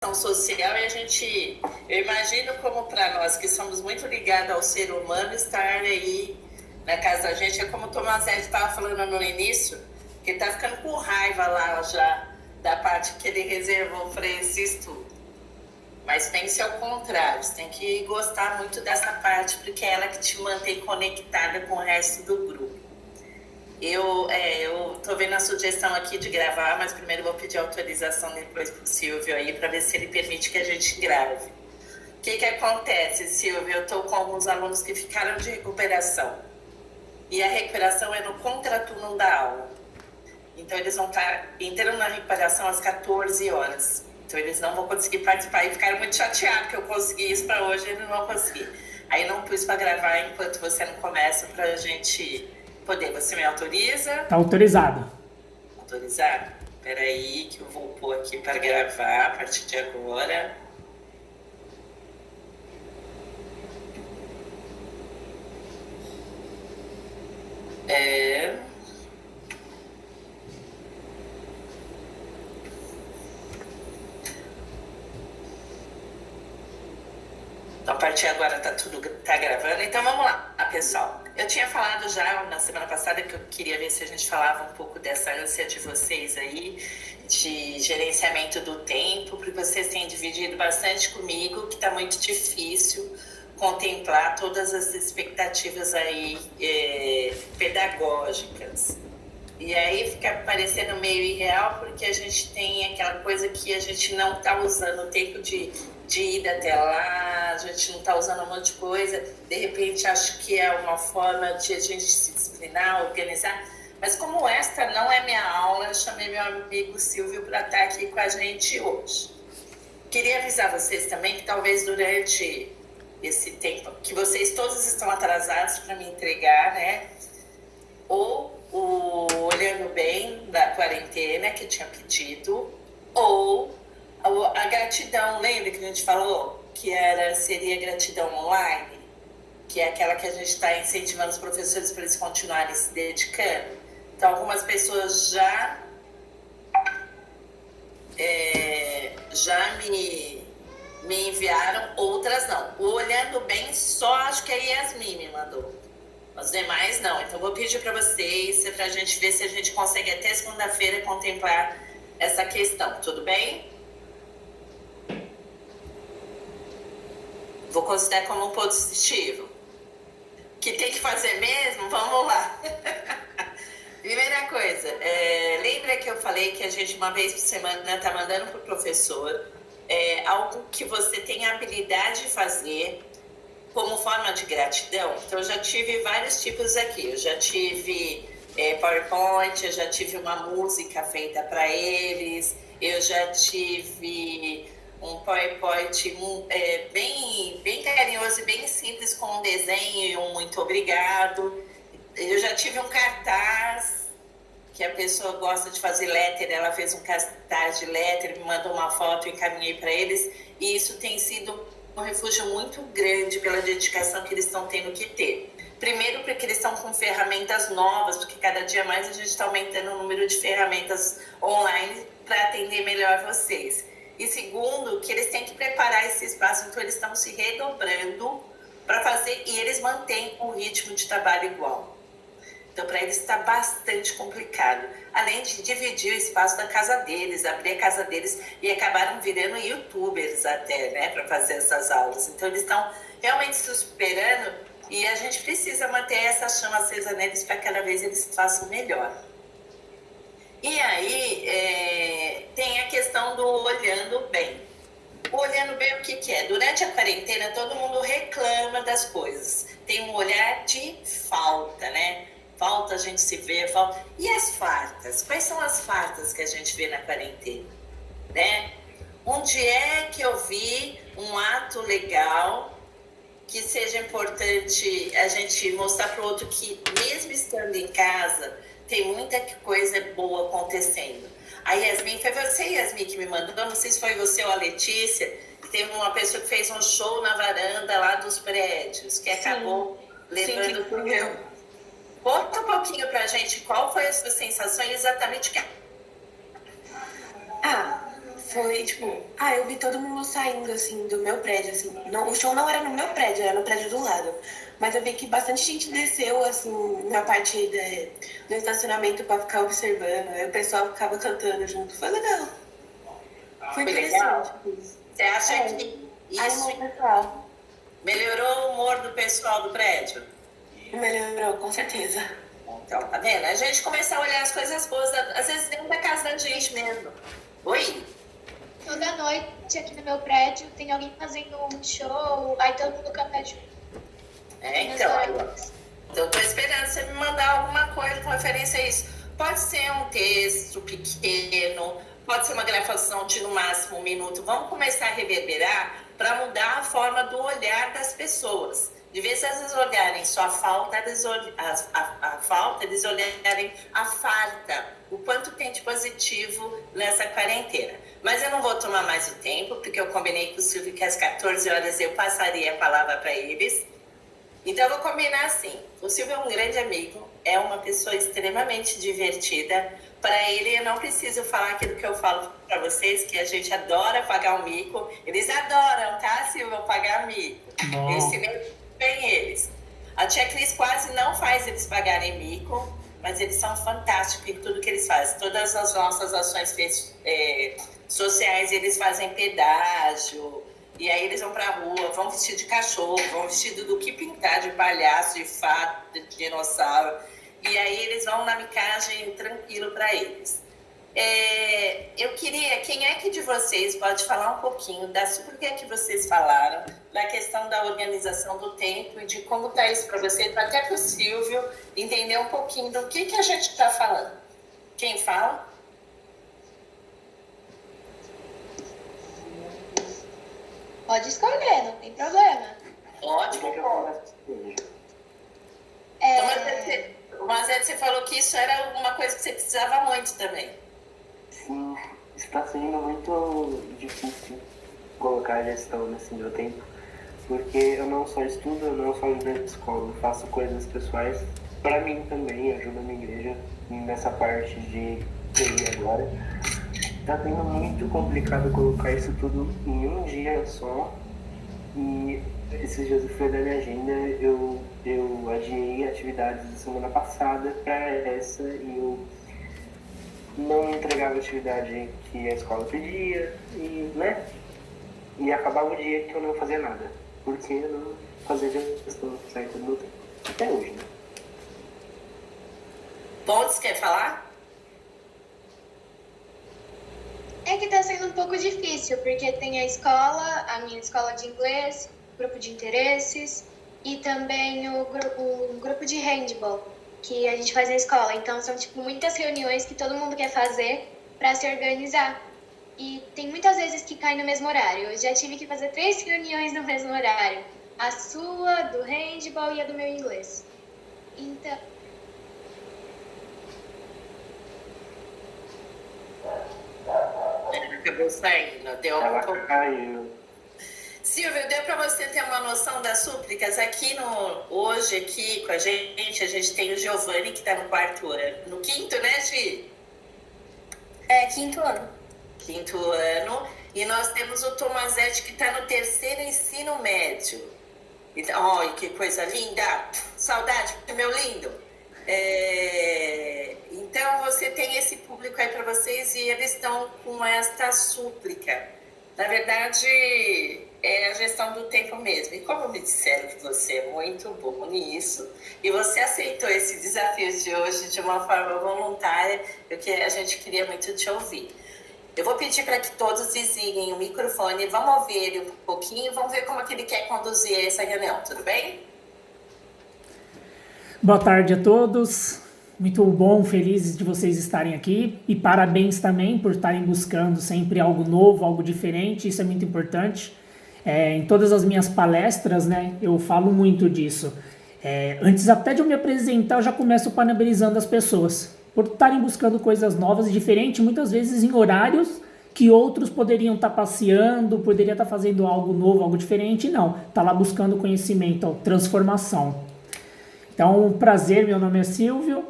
social e eu imagino como para nós que somos muito ligados ao ser humano, estar aí na casa da gente, é como o Tomás Edson estava falando no início, que ele está ficando com raiva lá já da parte que ele reservou para esse estudo. Mas pense ao contrário, você tem que gostar muito dessa parte, porque é ela que te mantém conectada com o resto do grupo. Eu tô vendo a sugestão aqui de gravar, mas primeiro vou pedir autorização depois pro Silvio aí, para ver se ele permite que a gente grave. O que acontece, Silvio? Eu tô com alguns alunos que ficaram de recuperação. E a recuperação é no contraturno da aula. Então, eles vão estar entrando na recuperação às 14 horas. Então, eles não vão conseguir participar. E ficaram muito chateados que eu consegui isso para hoje, eles não vão conseguir. Aí, não pus para gravar enquanto você não começa, para a gente poder. Você me autoriza? Tá autorizado. Autorizado? Espera aí, que eu vou pôr aqui para gravar a partir de agora. Então, a partir de agora tá gravando. Então, vamos lá, pessoal. Eu tinha falado já na semana passada que eu queria ver se a gente falava um pouco dessa ânsia de vocês aí, de gerenciamento do tempo, porque vocês têm dividido bastante comigo, que tá muito difícil contemplar todas as expectativas aí pedagógicas. E aí fica parecendo meio irreal, porque a gente tem aquela coisa que a gente não está usando o tempo de ida até lá, a gente não está usando um monte de coisa. De repente, acho que é uma forma de a gente se disciplinar, organizar. Mas como esta não é minha aula, eu chamei meu amigo Silvio para estar aqui com a gente hoje. Queria avisar vocês também que talvez durante esse tempo, que vocês todos estão atrasados para me entregar, né? Ou o Olhando Bem da quarentena, que tinha pedido, ou a gratidão, lembra que a gente falou? Que seria gratidão online, que é aquela que a gente está incentivando os professores para eles continuarem se dedicando. Então, algumas pessoas já me enviaram, outras não. O Olhando Bem, só acho que a Yasmin me mandou. Os demais não. Então, vou pedir para vocês, para a gente ver se a gente consegue até segunda-feira contemplar essa questão. Tudo bem? Vou considerar como um positivo. Que tem que fazer mesmo? Vamos lá. Primeira coisa, lembra que eu falei que a gente uma vez por semana está mandando para o professor algo que você tem a habilidade de fazer como forma de gratidão? Então, eu já tive vários tipos aqui. Eu já tive PowerPoint, eu já tive uma música feita para eles, eu já tive um PowerPoint bem carinhoso e bem simples, com um desenho e um muito obrigado. Eu já tive um cartaz, que a pessoa gosta de fazer letter, ela fez um cartaz de letter, me mandou uma foto, eu encaminhei para eles, e isso tem sido um refúgio muito grande pela dedicação que eles estão tendo que ter. Primeiro, porque eles estão com ferramentas novas, porque cada dia mais a gente está aumentando o número de ferramentas online para atender melhor vocês. E segundo, que eles têm que preparar esse espaço, então eles estão se redobrando para fazer, e eles mantêm o ritmo de trabalho igual. Então, para eles está bastante complicado. Além de dividir o espaço da casa deles, abrir a casa deles, e acabaram virando youtubers até, né, para fazer essas aulas. Então, eles estão realmente se superando, e a gente precisa manter essa chama acesa neles para cada vez eles façam melhor. E aí, tem a questão do Olhando Bem. O Olhando Bem, o que é? Durante a quarentena, todo mundo reclama das coisas. Tem um olhar de falta, né? Falta, a gente se vê, falta. E as fartas? Quais são as fartas que a gente vê na quarentena? Né? Onde é que eu vi um ato legal que seja importante a gente mostrar para o outro que, mesmo estando em casa, tem muita coisa boa acontecendo? A Yasmin, foi você, Yasmin, que me mandou, não sei se foi você ou a Letícia, que teve uma pessoa que fez um show na varanda lá dos prédios, que acabou levando para o... Conta um pouquinho pra gente qual foi a sua sensação e exatamente o que... foi, tipo, eu vi todo mundo saindo, assim, do meu prédio, assim. Não, o show não era no meu prédio, era no prédio do lado. Mas eu vi que bastante gente desceu, assim, na parte do estacionamento pra ficar observando. Aí o pessoal ficava cantando junto. Foi legal. Foi interessante. Legal. Você acha que Animou isso o pessoal. melhorou o humor do pessoal do prédio? Melhorou, com certeza. Então, tá vendo? A gente começar a olhar as coisas boas, às vezes dentro da casa da gente mesmo. Oi? Toda noite aqui no meu prédio tem alguém fazendo um show, aí todo mundo canta junto. Então tô esperando você me mandar alguma coisa com referência a isso. Pode ser um texto pequeno, pode ser uma gravação de no máximo 1 minuto. Vamos começar a reverberar para mudar a forma do olhar das pessoas. De vez elas olharem só a falta, eles olharem a falta, o quanto tem de positivo nessa quarentena. Mas eu não vou tomar mais o tempo, porque eu combinei com o Silvio que às 14 horas eu passaria a palavra para eles. Então eu vou combinar assim. O Silvio é um grande amigo, é uma pessoa extremamente divertida. Para ele, eu não preciso falar aquilo que eu falo para vocês, que a gente adora pagar o mico. Eles adoram, tá, Silvio, pagar mico. Eu ensinei bem eles. A tia Cris quase não faz eles pagarem mico, mas eles são fantásticos em tudo que eles fazem. Todas as nossas ações sociais, eles fazem pedágio. E aí eles vão pra rua, vão vestido de cachorro, vão vestido do que pintar, de palhaço, de fato, de dinossauro. E aí eles vão na micagem tranquilo para eles. Eu queria, quem é que de vocês pode falar um pouquinho por que é que vocês falaram, da questão da organização do tempo e de como está isso para você, até para o Silvio entender um pouquinho do que a gente está falando. Quem fala? Pode escolher, não tem problema. Ótimo. Mas você falou que isso era uma coisa que você precisava muito também. Sim, está sendo muito difícil colocar a gestão nesse meu tempo, porque eu não só estudo, eu não só ajudo na escola, eu faço coisas pessoais para mim também, ajudo a minha igreja nessa parte de TI agora. Está sendo muito complicado colocar isso tudo em um dia só, e esses dias eu fui olhar minha agenda, eu adiei atividades da semana passada para essa e eu não entregava a atividade que a escola pedia e acabava o dia que eu não fazia nada, porque eu não fazia a gestão certa do meu tempo. Até hoje, né? Pontes, quer falar? É que tá sendo um pouco difícil, porque tem a minha escola de inglês, grupo de interesses e também o grupo de handball que a gente faz na escola. Então são muitas reuniões que todo mundo quer fazer para se organizar. E tem muitas vezes que cai no mesmo horário. Eu já tive que fazer 3 reuniões no mesmo horário. A sua, do handball e a do meu inglês. Então... Acabou saindo, deu Ela pouco. caiu. Silvio, deu para você ter uma noção das súplicas? Hoje aqui com a gente tem o Giovanni que está no 4º ano. No 5º, né, Gi? 5º ano. 5º ano. E nós temos o Tomazete que está no 3º ensino médio. Então, olha que coisa linda! Saudade, meu lindo! Então você tem esse público aí para vocês e eles estão com esta súplica. Na verdade, é a gestão do tempo mesmo. E como me disseram que você é muito bom nisso, e você aceitou esse desafio de hoje de uma forma voluntária, porque a gente queria muito te ouvir. Eu vou pedir para que todos desliguem o microfone, vamos ouvir ele um pouquinho, vamos ver como é que ele quer conduzir essa reunião, tudo bem? Boa tarde a todos, muito bom, felizes de vocês estarem aqui e parabéns também por estarem buscando sempre algo novo, algo diferente, isso é muito importante. Em todas as minhas palestras, né, eu falo muito disso. Antes até de eu me apresentar, eu já começo parabenizando as pessoas por estarem buscando coisas novas e diferentes, muitas vezes em horários que outros poderiam estar passeando, poderiam estar fazendo algo novo, algo diferente, não, está lá buscando conhecimento, transformação. Então, prazer, meu nome é Silvio,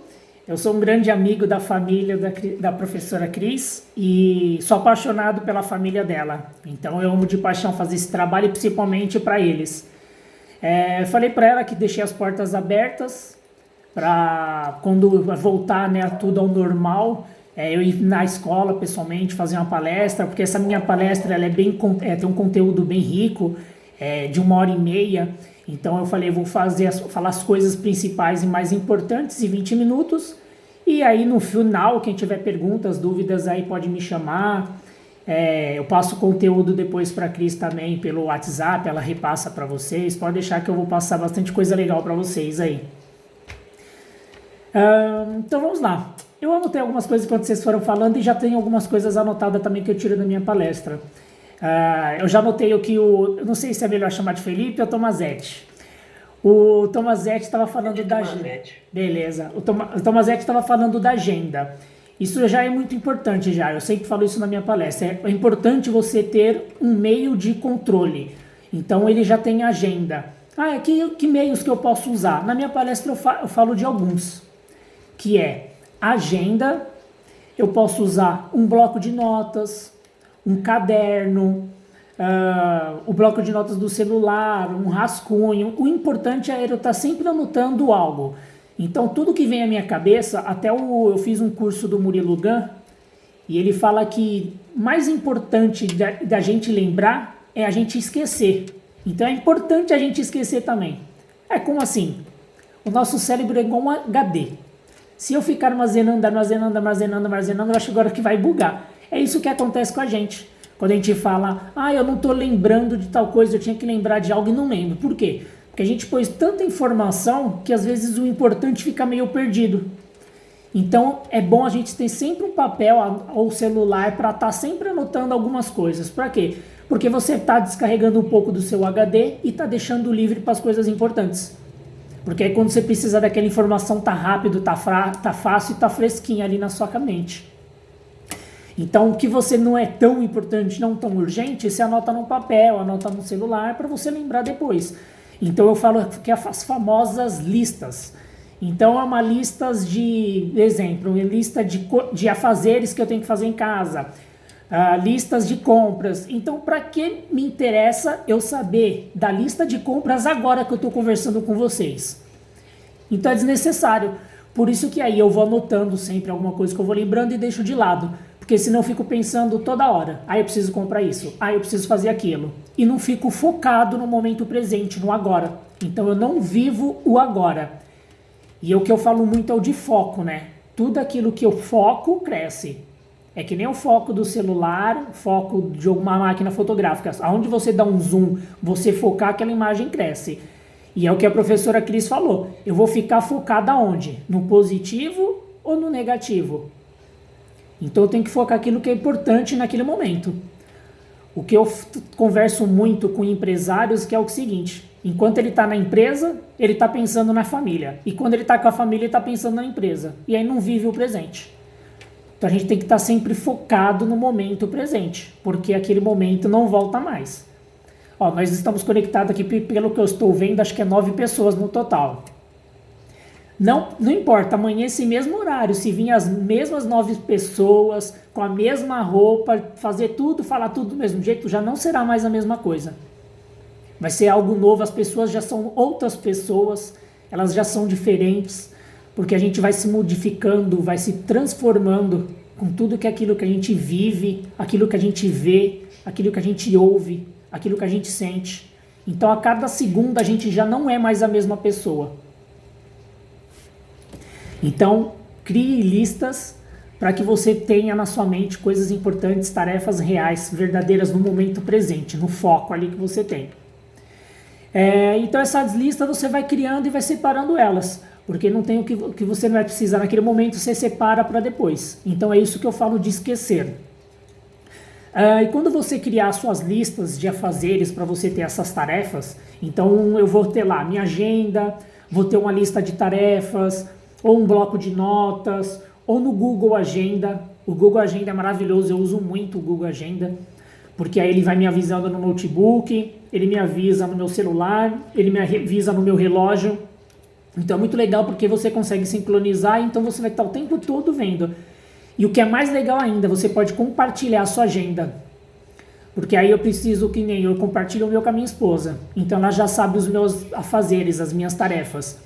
Eu sou um grande amigo da família da professora Cris e sou apaixonado pela família dela. Então eu amo de paixão fazer esse trabalho, principalmente para eles. Falei para ela que deixei as portas abertas para quando voltar, né, tudo ao normal, eu ir na escola pessoalmente fazer uma palestra, porque essa minha palestra ela tem um conteúdo bem rico, de 1h30. Então eu falei, vou falar as coisas principais e mais importantes em 20 minutos. E aí no final, quem tiver perguntas, dúvidas aí pode me chamar. Eu passo conteúdo depois para a Cris também pelo WhatsApp, ela repassa para vocês. Pode deixar que eu vou passar bastante coisa legal para vocês aí. Então vamos lá. Eu anotei algumas coisas enquanto vocês foram falando e já tenho algumas coisas anotadas também que eu tiro da minha palestra. Eu já notei o que eu não sei se é melhor chamar de Felipe ou Tomazetti. O Tomazetti estava falando da agenda. Beleza. O Tomazetti estava falando da agenda. Isso já é muito importante já. Eu sempre falo isso na minha palestra. É importante você ter um meio de controle. Então ele já tem agenda. Que meios que eu posso usar? Na minha palestra eu falo de alguns. Que é agenda. Eu posso usar um bloco de notas, um caderno, o bloco de notas do celular, um rascunho. O importante é eu estar sempre anotando algo. Então, tudo que vem à minha cabeça, eu fiz um curso do Murilo Gun, e ele fala que mais importante da gente lembrar é a gente esquecer. Então, é importante a gente esquecer também. Como assim? O nosso cérebro é igual um HD. Se eu ficar armazenando, eu acho agora que vai bugar. É isso que acontece com a gente. Quando a gente fala, eu não estou lembrando de tal coisa, eu tinha que lembrar de algo e não lembro. Por quê? Porque a gente pôs tanta informação que às vezes o importante fica meio perdido. Então é bom a gente ter sempre um papel ou celular para estar sempre anotando algumas coisas. Para quê? Porque você está descarregando um pouco do seu HD e está deixando livre para as coisas importantes. Porque aí quando você precisa daquela informação tá rápido, tá fácil e tá fresquinha ali na sua mente. Então, o que você não é tão importante, não tão urgente, você anota no papel, anota no celular para você lembrar depois. Então, eu falo que as famosas listas. Então, é uma lista de exemplo, uma lista de afazeres que eu tenho que fazer em casa, listas de compras. Então, para que me interessa eu saber da lista de compras agora que eu estou conversando com vocês? Então, é desnecessário. Por isso que aí eu vou anotando sempre alguma coisa que eu vou lembrando e deixo de lado. Porque senão eu fico pensando toda hora, eu preciso comprar isso, eu preciso fazer aquilo. E não fico focado no momento presente, no agora. Então eu não vivo o agora. E o que eu falo muito é o de foco, né? Tudo aquilo que eu foco cresce. É que nem o foco do celular, foco de uma máquina fotográfica. Aonde você dá um zoom, você focar, aquela imagem cresce. E é o que a professora Cris falou. Eu vou ficar focada aonde? No positivo ou no negativo? Então eu tenho que focar aquilo que é importante naquele momento. O que eu converso muito com empresários que é o seguinte: enquanto ele está na empresa, ele está pensando na família. E quando ele está com a família, ele está pensando na empresa. E aí não vive o presente. Então a gente tem que estar sempre focado no momento presente, porque aquele momento não volta mais. Nós estamos conectados aqui, pelo que eu estou vendo, acho que é 9 pessoas no total. Não importa, amanhã esse mesmo horário, se vir as mesmas 9 pessoas, com a mesma roupa, fazer tudo, falar tudo do mesmo jeito, já não será mais a mesma coisa. Vai ser algo novo, as pessoas já são outras pessoas, elas já são diferentes, porque a gente vai se modificando, vai se transformando com tudo aquilo que a gente vive, aquilo que a gente vê, aquilo que a gente ouve, aquilo que a gente sente. Então a cada segundo a gente já não é mais a mesma pessoa. Então, crie listas para que você tenha na sua mente coisas importantes, tarefas reais, verdadeiras no momento presente, no foco ali que você tem. Então, essas listas você vai criando e vai separando elas, porque não tem o que você não vai precisar naquele momento, você separa para depois. Então, é isso que eu falo de esquecer. E quando você criar suas listas de afazeres para você ter essas tarefas, então eu vou ter lá minha agenda, vou ter uma lista de tarefas, ou um bloco de notas, ou no Google Agenda. O Google Agenda é maravilhoso, eu uso muito o Google Agenda, porque aí ele vai me avisando no notebook, ele me avisa no meu celular, ele me avisa no meu relógio. Então é muito legal porque você consegue sincronizar, então você vai estar o tempo todo vendo. E o que é mais legal ainda, você pode compartilhar a sua agenda. Porque aí eu preciso, que nem eu compartilho o meu com a minha esposa. Então ela já sabe os meus afazeres, as minhas tarefas.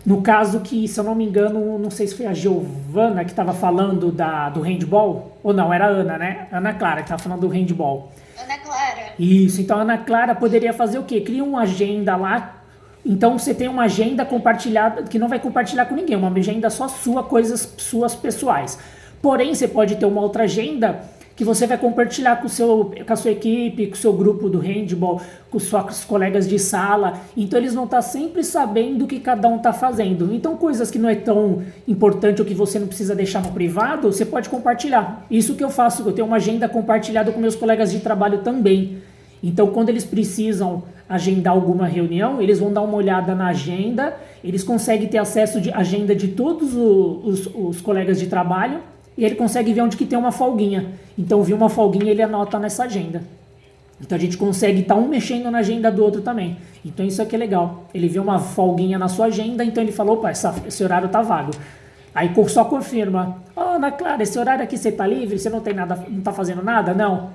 No caso que, se eu não me engano, não sei se foi a Giovana que estava falando do handball, ou não, era a Ana, né? Ana Clara que estava falando do handball. Ana Clara. Isso, então a Ana Clara poderia fazer o quê? Cria uma agenda lá, então você tem uma agenda compartilhada, que não vai compartilhar com ninguém, uma agenda só sua, coisas suas pessoais. Porém, você pode ter uma outra agenda que você vai compartilhar com a sua equipe, com o seu grupo do handball, com os seus colegas de sala. Então eles vão estar sempre sabendo o que cada um está fazendo. Então coisas que não é tão importante ou que você não precisa deixar no privado, você pode compartilhar. Isso que eu faço, eu tenho uma agenda compartilhada com meus colegas de trabalho também. Então quando eles precisam agendar alguma reunião, eles vão dar uma olhada na agenda, eles conseguem ter acesso à agenda de todos os colegas de trabalho, e ele consegue ver onde que tem uma folguinha. Então, viu uma folguinha, ele anota nessa agenda. Então, a gente consegue estar um mexendo na agenda do outro também. Então, isso aqui é legal. Ele vê uma folguinha na sua agenda, então ele falou, opa, esse horário tá vago. Aí só confirma. Ana Clara, esse horário aqui você tá livre? Você não tem nada, não tá fazendo nada? Não.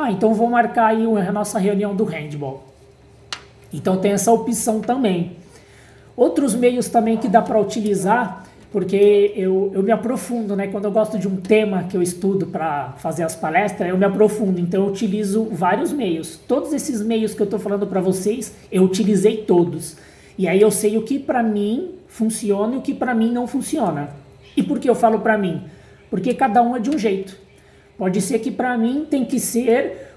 Então vou marcar aí a nossa reunião do handball. Então, tem essa opção também. Outros meios também que dá para utilizar, porque eu me aprofundo, né? Quando eu gosto de um tema que eu estudo para fazer as palestras, eu me aprofundo, então eu utilizo vários meios. Todos esses meios que eu estou falando para vocês, eu utilizei todos. E aí eu sei o que para mim funciona e o que para mim não funciona. E por que eu falo para mim? Porque cada um é de um jeito. Pode ser que para mim tem que ser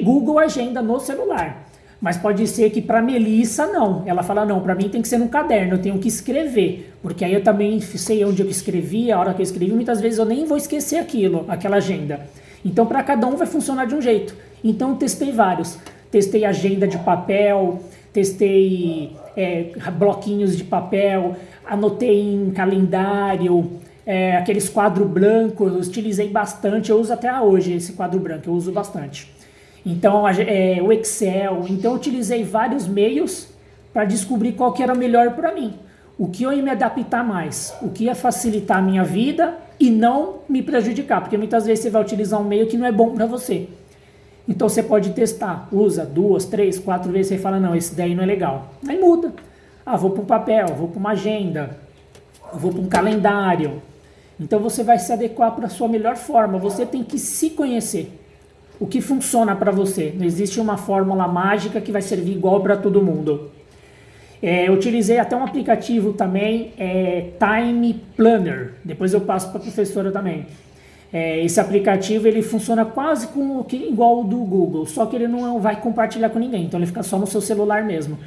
Google Agenda no celular. Mas pode ser que para Melissa não. Ela fala, não, para mim tem que ser num caderno, eu tenho que escrever. Porque aí eu também sei onde eu escrevi, a hora que eu escrevi, muitas vezes eu nem vou esquecer aquela agenda. Então para cada um vai funcionar de um jeito. Então eu testei vários. Testei agenda de papel, testei bloquinhos de papel, anotei em calendário, aqueles quadros brancos, eu utilizei bastante, eu uso até hoje esse quadro branco, eu uso bastante. Então, o Excel, então eu utilizei vários meios para descobrir qual que era melhor para mim. O que eu ia me adaptar mais, o que ia facilitar a minha vida e não me prejudicar, porque muitas vezes você vai utilizar um meio que não é bom para você. Então você pode testar, usa 2, 3, 4 vezes, você fala, não, esse daí não é legal. Aí muda. Vou para um papel, vou para uma agenda, vou para um calendário. Então você vai se adequar para a sua melhor forma, você tem que se conhecer. O que funciona para você? Não existe uma fórmula mágica que vai servir igual para todo mundo. Eu utilizei até um aplicativo também, Time Planner. Depois eu passo para a professora também. Esse aplicativo ele funciona quase igual ao do Google, só que ele não vai compartilhar com ninguém, então ele fica só no seu celular mesmo.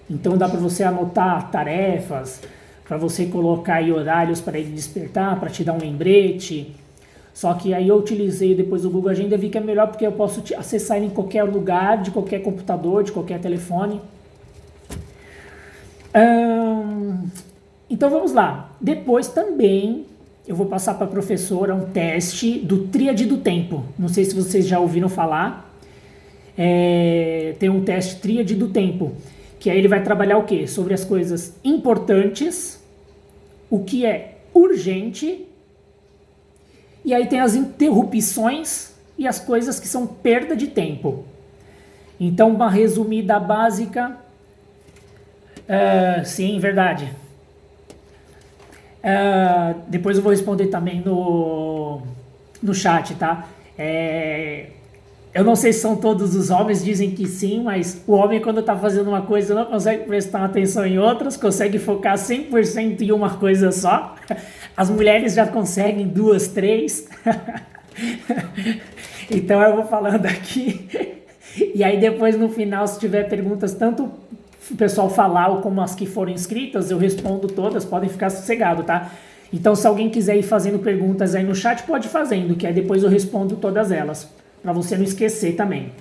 Então dá para você anotar tarefas, para você colocar aí horários para ele despertar, para te dar um lembrete. Só que aí eu utilizei depois o Google Agenda e vi que é melhor porque eu posso acessar ele em qualquer lugar, de qualquer computador, de qualquer telefone. Então vamos lá. Depois também eu vou passar para a professora um teste do Tríade do Tempo. Não sei se vocês já ouviram falar. Tem um teste Tríade do Tempo, que aí ele vai trabalhar o quê? Sobre as coisas importantes, o que é urgente. E aí tem as interrupções e as coisas que são perda de tempo. Então, uma resumida básica. Sim, verdade. Depois eu vou responder também no chat, tá? Eu não sei se são todos os homens, dizem que sim, mas o homem quando está fazendo uma coisa não consegue prestar atenção em outras, consegue focar 100% em uma coisa só. As mulheres já conseguem 2, 3. Então eu vou falando aqui. E aí depois no final, se tiver perguntas, tanto o pessoal falar ou como as que foram escritas, eu respondo todas, podem ficar sossegados, tá? Então se alguém quiser ir fazendo perguntas aí no chat, pode ir fazendo, que aí depois eu respondo todas elas, para você não esquecer também.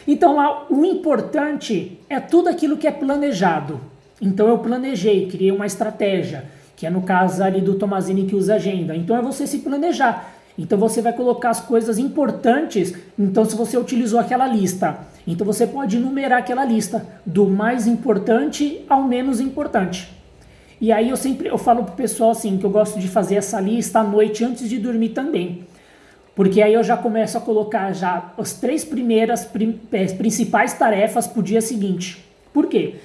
Então lá, o importante é tudo aquilo que é planejado. Então eu planejei, criei uma estratégia, que é no caso ali do Tomazini que usa agenda. Então é você se planejar. Então você vai colocar as coisas importantes. Então se você utilizou aquela lista, então você pode numerar aquela lista do mais importante ao menos importante. E aí eu falo pro pessoal assim, que eu gosto de fazer essa lista à noite antes de dormir também. Porque aí eu já começo a colocar já as 3 primeiras principais tarefas pro dia seguinte. Por quê?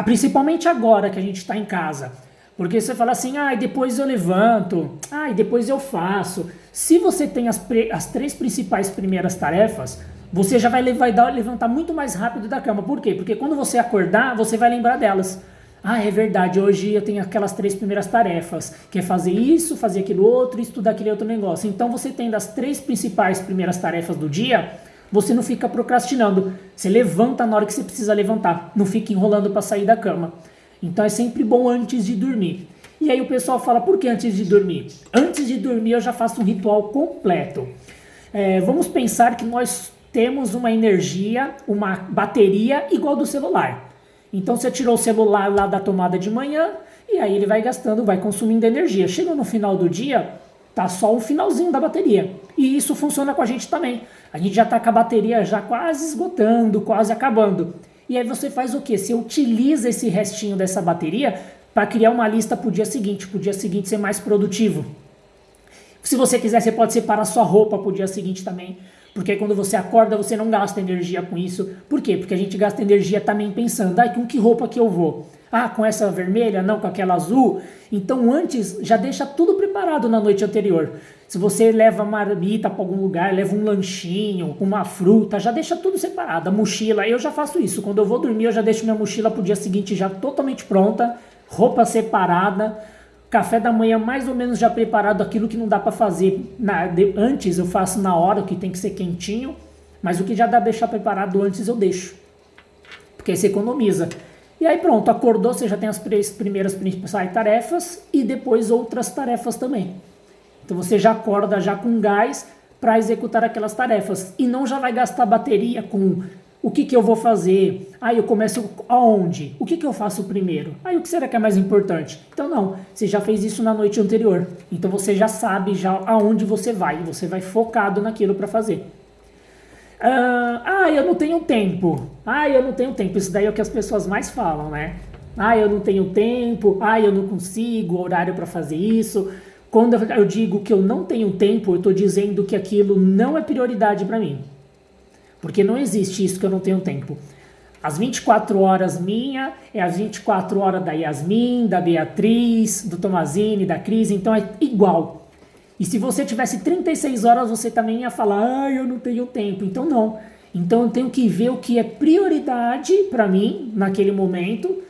Principalmente agora que a gente está em casa. Porque você fala assim, depois eu levanto, depois eu faço. Se você tem as 3 principais primeiras tarefas, você já vai levantar muito mais rápido da cama. Por quê? Porque quando você acordar, você vai lembrar delas. É verdade, hoje eu tenho aquelas 3 primeiras tarefas, que é fazer isso, fazer aquilo outro, estudar aquele outro negócio. Então você tendo as 3 principais primeiras tarefas do dia, você não fica procrastinando. Você levanta na hora que você precisa levantar, não fica enrolando para sair da cama. Então é sempre bom antes de dormir. E aí o pessoal fala, por que antes de dormir? Antes de dormir eu já faço um ritual completo. Vamos pensar que nós temos uma energia, uma bateria igual do celular. Então você tirou o celular lá da tomada de manhã e aí ele vai gastando, vai consumindo energia. Chega no final do dia, tá só o finalzinho da bateria. E isso funciona com a gente também. A gente já tá com a bateria já quase esgotando, quase acabando. E aí você faz o quê? Você utiliza esse restinho dessa bateria para criar uma lista para o dia seguinte ser mais produtivo. Se você quiser, você pode separar sua roupa para o dia seguinte também. Porque aí quando você acorda, você não gasta energia com isso. Por quê? Porque a gente gasta energia também pensando, com que roupa que eu vou? Com essa vermelha? Não, com aquela azul? Então antes, já deixa tudo preparado na noite anterior. Se você leva marmita para algum lugar, leva um lanchinho, uma fruta, já deixa tudo separado. A mochila, eu já faço isso. Quando eu vou dormir, eu já deixo minha mochila para o dia seguinte já totalmente pronta, roupa separada, café da manhã mais ou menos já preparado, aquilo que não dá para fazer antes eu faço na hora, o que tem que ser quentinho, mas o que já dá para deixar preparado antes eu deixo, porque aí você economiza. E aí pronto, acordou, você já tem as 3 primeiras principais tarefas e depois outras tarefas também. Então você já acorda já com gás para executar aquelas tarefas e não já vai gastar bateria com o que eu vou fazer, eu começo aonde, o que eu faço primeiro, o que será que é mais importante? Então não, você já fez isso na noite anterior, então você já sabe já aonde você vai focado naquilo para fazer. Eu não tenho tempo, isso daí é o que as pessoas mais falam, né? Eu não tenho tempo, eu não consigo horário para fazer isso. Quando eu digo que eu não tenho tempo, eu estou dizendo que aquilo não é prioridade para mim. Porque não existe isso que eu não tenho tempo. As 24 horas minha é as 24 horas da Yasmin, da Beatriz, do Tomazini, da Cris, então é igual. E se você tivesse 36 horas, você também ia falar, eu não tenho tempo. Então não. Então eu tenho que ver o que é prioridade para mim, naquele momento,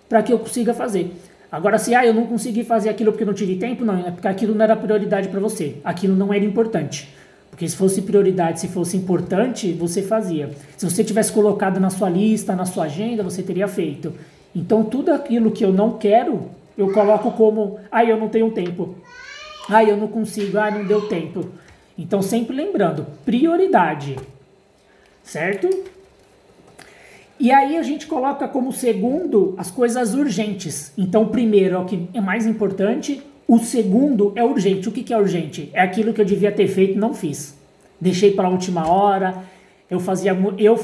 para que eu consiga fazer. Agora, se eu não consegui fazer aquilo porque não tive tempo, não, é porque aquilo não era prioridade para você. Aquilo não era importante. Porque se fosse prioridade, se fosse importante, você fazia. Se você tivesse colocado na sua lista, na sua agenda, você teria feito. Então, tudo aquilo que eu não quero, eu coloco como, eu não tenho tempo. Eu não consigo, não deu tempo. Então, sempre lembrando, prioridade. Certo? E aí a gente coloca como segundo as coisas urgentes. Então, o primeiro é o que é mais importante. O segundo é urgente. O que é urgente? É aquilo que eu devia ter feito e não fiz. Deixei para a última hora.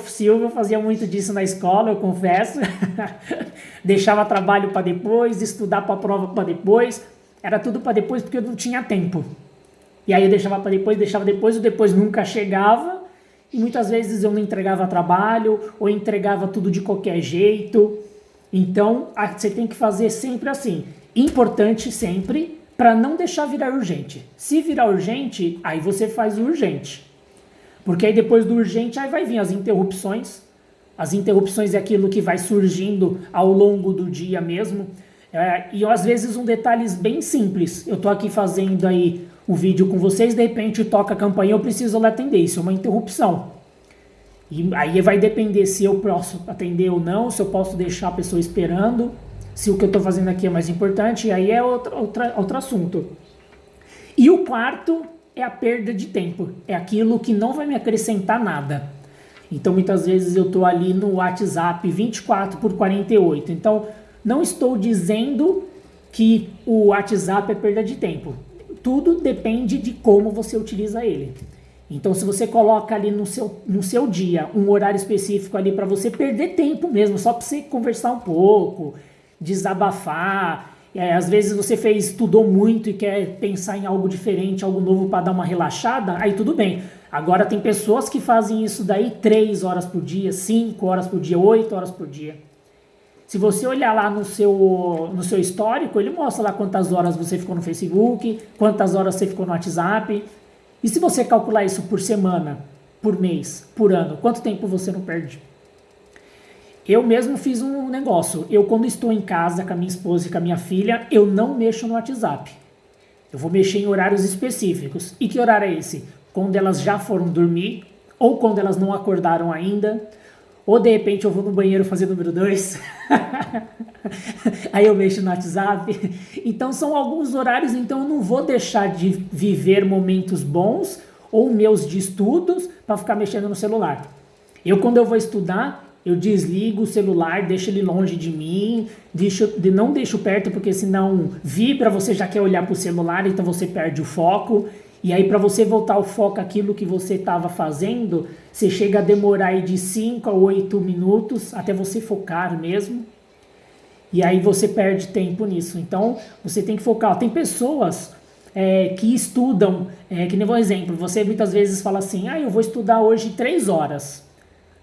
Silvio fazia muito disso na escola, eu confesso. Deixava trabalho para depois, estudar para a prova para depois. Era tudo para depois porque eu não tinha tempo. E aí eu deixava para depois, o depois nunca chegava. E muitas vezes eu não entregava trabalho ou entregava tudo de qualquer jeito. Então, você tem que fazer sempre assim. Importante sempre, para não deixar virar urgente. Se virar urgente, aí você faz o urgente. Porque aí depois do urgente, aí vai vir as interrupções. As interrupções é aquilo que vai surgindo ao longo do dia mesmo. E às vezes detalhes bem simples. Eu tô aqui fazendo aí o vídeo com vocês, de repente toca a campainha, eu preciso lá atender. Isso é uma interrupção. E aí vai depender se eu posso atender ou não, se eu posso deixar a pessoa esperando. Se o que eu estou fazendo aqui é mais importante, aí é outro assunto. E o quarto é a perda de tempo. É aquilo que não vai me acrescentar nada. Então, muitas vezes eu estou ali no WhatsApp 24/48. Então, não estou dizendo que o WhatsApp é perda de tempo. Tudo depende de como você utiliza ele. Então, se você coloca ali no seu dia um horário específico ali para você perder tempo mesmo, só para você conversar um pouco, desabafar, Às vezes você estudou muito e quer pensar em algo diferente, algo novo para dar uma relaxada, aí tudo bem. Agora tem pessoas que fazem isso daí 3 horas por dia, 5 horas por dia, 8 horas por dia. Se você olhar lá no seu histórico, ele mostra lá quantas horas você ficou no Facebook, quantas horas você ficou no WhatsApp. E se você calcular isso por semana, por mês, por ano, quanto tempo você não perde? Eu mesmo fiz um negócio. Eu, quando estou em casa com a minha esposa e com a minha filha, eu não mexo no WhatsApp. Eu vou mexer em horários específicos. E que horário é esse? Quando elas já foram dormir, ou quando elas não acordaram ainda, ou de repente eu vou no banheiro fazer número 2. Aí eu mexo no WhatsApp. Então são alguns horários, então eu não vou deixar de viver momentos bons ou meus de estudos para ficar mexendo no celular. Eu, quando eu vou estudar, eu desligo o celular, deixo ele longe de mim, não deixo perto, porque senão vibra, você já quer olhar para o celular, então você perde o foco. E aí, para você voltar o foco àquilo que você estava fazendo, você chega a demorar aí de 5 a 8 minutos até você focar mesmo. E aí você perde tempo nisso. Então, você tem que focar. Tem pessoas que estudam, que nem um exemplo, você muitas vezes fala assim, eu vou estudar hoje 3 horas.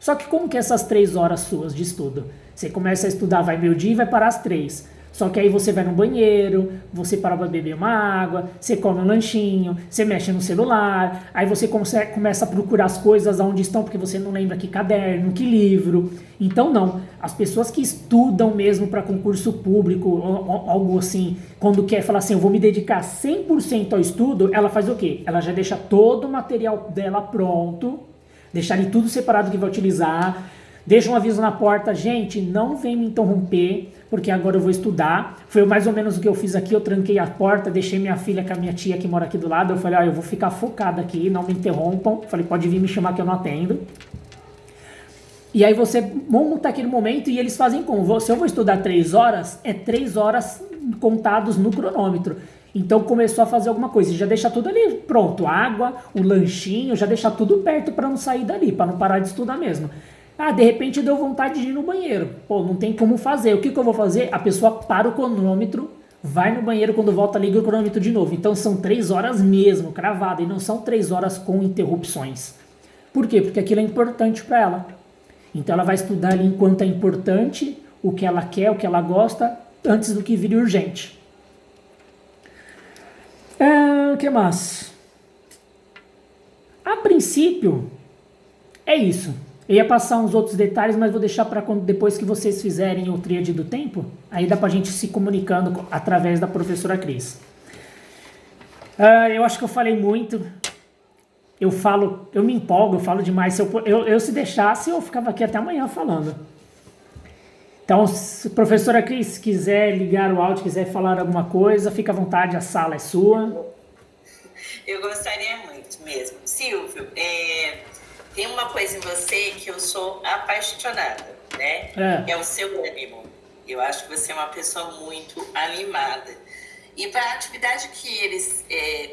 Só que como que é essas 3 horas suas de estudo? Você começa a estudar, vai meio-dia e vai parar às 3. Só que aí você vai no banheiro, você para pra beber uma água, você come um lanchinho, você mexe no celular, aí você começa a procurar as coisas onde estão, porque você não lembra que caderno, que livro. Então não, as pessoas que estudam mesmo para concurso público, algo assim, quando quer falar assim, eu vou me dedicar 100% ao estudo, ela faz o quê? Ela já deixa todo o material dela pronto, deixar ali tudo separado que vai utilizar, deixa um aviso na porta, gente, não vem me interromper, porque agora eu vou estudar. Foi mais ou menos o que eu fiz aqui, eu tranquei a porta, deixei minha filha com a minha tia que mora aqui do lado, eu falei, eu vou ficar focada aqui, não me interrompam, falei, pode vir me chamar que eu não atendo. E aí você monta aquele momento e eles fazem como? Se eu vou estudar 3 horas, é 3 horas contados no cronômetro. Então começou a fazer alguma coisa, já deixa tudo ali pronto, água, o lanchinho, já deixa tudo perto para não sair dali, para não parar de estudar mesmo. De repente deu vontade de ir no banheiro. Não tem como fazer. O que eu vou fazer? A pessoa para o cronômetro, vai no banheiro, quando volta liga o cronômetro de novo. Então são 3 horas mesmo, cravada, e não são 3 horas com interrupções. Por quê? Porque aquilo é importante para ela. Então ela vai estudar ali enquanto é importante, o que ela quer, o que ela gosta, antes do que vire urgente. O que mais? A princípio, é isso. Eu ia passar uns outros detalhes, mas vou deixar para depois que vocês fizerem o tríade do tempo, aí dá para a gente se comunicando através da professora Cris. Eu acho que eu falei muito. Eu me empolgo, eu falo demais. Se deixasse, eu ficava aqui até amanhã falando. Então, se a professora Cris quiser ligar o áudio, quiser falar alguma coisa, fica à vontade, a sala é sua. Eu gostaria muito mesmo. Silvio, tem uma coisa em você que eu sou apaixonada, né? É o seu ânimo. Eu acho que você é uma pessoa muito animada. E para a atividade que eles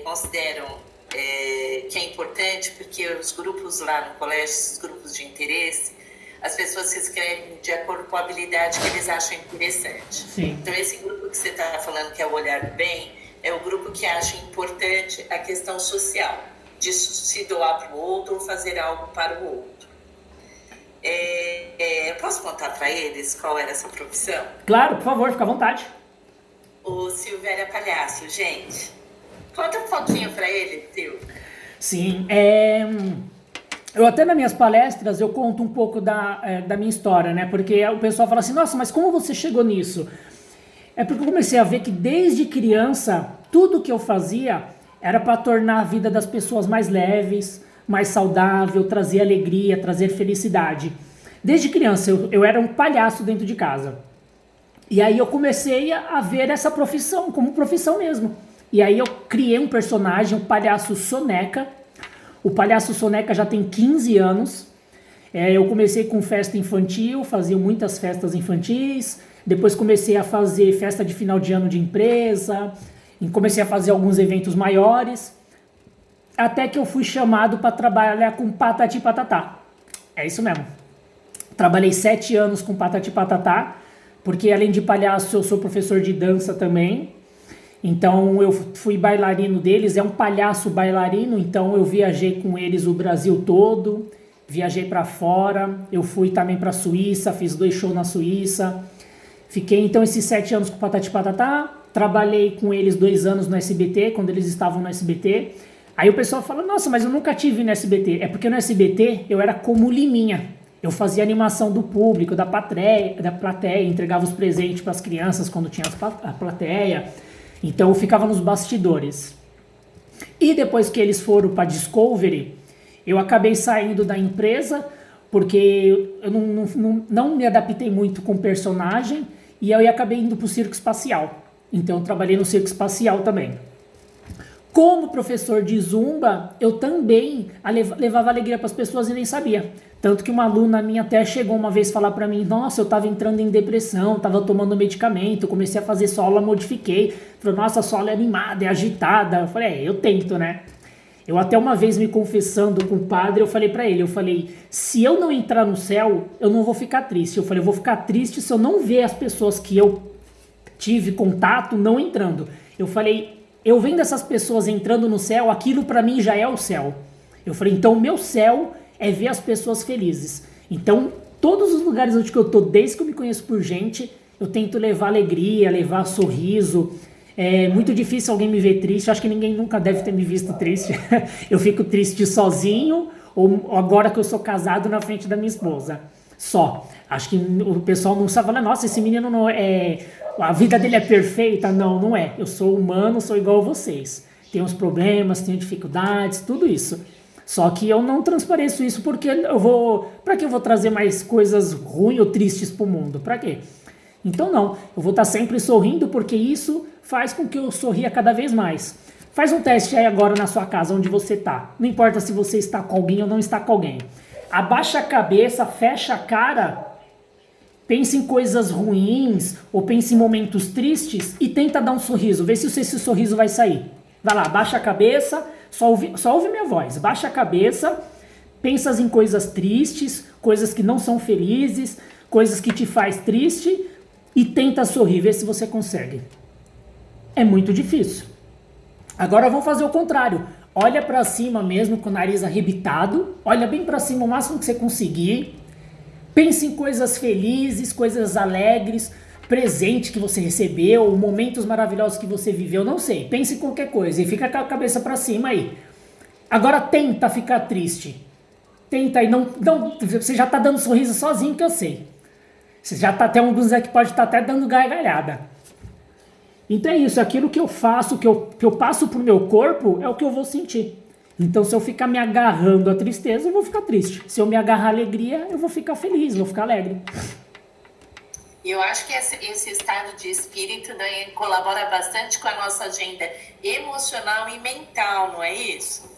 consideram que é importante, porque os grupos lá no colégio, esses grupos de interesse, as pessoas se inscrevem de acordo com a habilidade que eles acham interessante. Sim. Então, esse grupo que você está falando, que é o Olhar do Bem, é o grupo que acha importante a questão social, de se doar para o outro ou fazer algo para o outro. Eu posso contar para eles qual era essa profissão? Claro, por favor, fica à vontade. O Silvio era palhaço, gente. Conta um pouquinho para ele, Silvio. Sim, eu até nas minhas palestras eu conto um pouco da minha história, né? Porque o pessoal fala assim, nossa, mas como você chegou nisso? É porque eu comecei a ver que desde criança, tudo que eu fazia era para tornar a vida das pessoas mais leves, mais saudável, trazer alegria, trazer felicidade. Desde criança eu era um palhaço dentro de casa. E aí eu comecei a ver essa profissão como profissão mesmo. E aí eu criei um personagem, o Palhaço Soneca. O Palhaço Soneca já tem 15 anos. Eu comecei com festa infantil, fazia muitas festas infantis. Depois comecei a fazer festa de final de ano de empresa. E comecei a fazer alguns eventos maiores. Até que eu fui chamado para trabalhar com Patati Patatá. É isso mesmo. Trabalhei 7 anos com Patati Patatá. porque além de palhaço eu sou professor de dança também. Então eu fui bailarino deles, é um palhaço bailarino, então eu viajei com eles o Brasil todo, viajei para fora, eu fui também para a Suíça, fiz 2 shows na Suíça, fiquei então esses 7 anos com o Patati Patatá, trabalhei com eles 2 anos no SBT, quando eles estavam no SBT, aí o pessoal fala, nossa, mas eu nunca tive no SBT, é porque no SBT eu era como Liminha, eu fazia animação do público, da plateia, entregava os presentes para as crianças quando tinha a plateia. Então eu ficava nos bastidores. E depois que eles foram para Discovery, eu acabei saindo da empresa porque eu não me adaptei muito com o personagem e eu acabei indo para o circo espacial. Então eu trabalhei no circo espacial também. Como professor de zumba, eu também levava alegria para as pessoas e nem sabia. Tanto que uma aluna minha até chegou uma vez falar para mim, nossa, eu estava entrando em depressão, estava tomando medicamento, comecei a fazer solo, modifiquei. Falei, nossa, a solo é animada, é agitada. Eu falei, eu tento, né? Eu até uma vez me confessando com o padre, eu falei para ele, se eu não entrar no céu, eu não vou ficar triste. Eu falei, eu vou ficar triste se eu não ver as pessoas que eu tive contato não entrando. Eu falei, eu vendo essas pessoas entrando no céu, aquilo para mim já é o céu. Eu falei, então o meu céu é ver as pessoas felizes. Então, todos os lugares onde eu tô, desde que eu me conheço por gente, eu tento levar alegria, levar sorriso. É muito difícil alguém me ver triste, acho que ninguém nunca deve ter me visto triste. Eu fico triste sozinho, ou agora que eu sou casado na frente da minha esposa. Só. Acho que o pessoal não sabe falar, nossa, esse menino não é... A vida dele é perfeita. Não, não é. Eu sou humano, sou igual a vocês. Tenho uns problemas, tenho dificuldades, tudo isso. Só que eu não transpareço isso porque pra que eu vou trazer mais coisas ruins ou tristes pro mundo? Pra quê? Então não, eu vou estar sempre sorrindo porque isso faz com que eu sorria cada vez mais. Faz um teste aí agora na sua casa, onde você tá. Não importa se você está com alguém ou não está com alguém. Abaixa a cabeça, fecha a cara, pense em coisas ruins ou pense em momentos tristes e tenta dar um sorriso. Vê se esse sorriso vai sair. Vai lá, baixa a cabeça, só ouve minha voz. Baixa a cabeça, pensas em coisas tristes, coisas que não são felizes, coisas que te faz triste e tenta sorrir, vê se você consegue. É muito difícil. Agora vamos fazer o contrário. Olha pra cima mesmo com o nariz arrebitado, olha bem pra cima o máximo que você conseguir. Pense em coisas felizes, coisas alegres, presente que você recebeu, momentos maravilhosos que você viveu, não sei. Pense em qualquer coisa e fica com a cabeça pra cima aí. Agora tenta ficar triste. Tenta aí, não, você já tá dando sorriso sozinho que eu sei. Você já tá até alguns que pode estar até dando gargalhada. Então é isso, aquilo que eu faço, que eu passo pro meu corpo, é o que eu vou sentir. Então se eu ficar me agarrando à tristeza, eu vou ficar triste. Se eu me agarrar à alegria, eu vou ficar feliz, vou ficar alegre. E eu acho que esse estado de espírito daí colabora bastante com a nossa agenda emocional e mental, não é isso?